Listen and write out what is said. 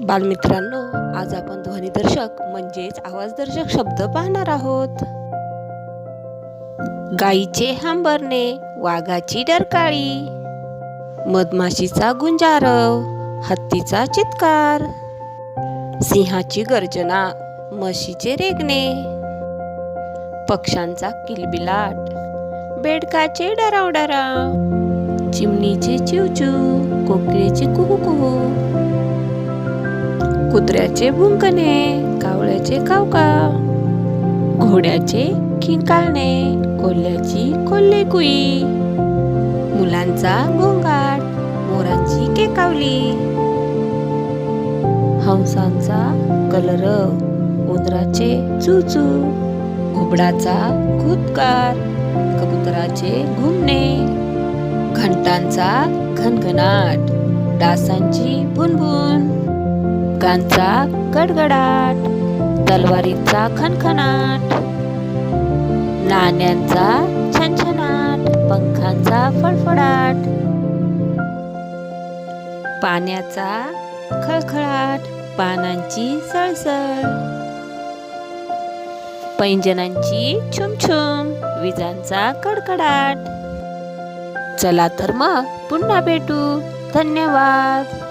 बालमित्रांनो, आज आपण ध्वनिदर्शक म्हणजेच आवाजदर्शक शब्द पाहणार आहोत. गाईचे हंबरणे, वाघाची डरकाळी, मधमाशीचा गुंजारव, हत्तीचा चित्कार, सिंहाची गर्जना, म्हशीचे रेगणे, पक्ष्यांचा किलबिलाट, बेडकाचे डरावडराव, चिमणीचे चिवचिव, कोकिळेचे कुहू, कुत्र्याचे भुंकणे, कावळ्याचे कावकाव, घोड्याचे किंकाळणे, कोल्ह्याची कोल्हेकुई, मुलांचा गोंगाट, मोरांची केकावली, हंसांचा कलरव, उंदराचे चूचू, घुबडाचा घुतकार, कबुतराचे घुमणे, घंटांचा घनघनाट, डासांची भुनभुन, कांचा गडगडाट, तलवारीचा खणखणाट, नाण्यांचा छनछनाट, पंखांचा फडफडाट, पाण्याचा खळखळाट, पानांची सळसळ, पैंजणांची छुमछुम, विजांचा कडकडाट. चला तर मग पुन्हा भेटू. धन्यवाद.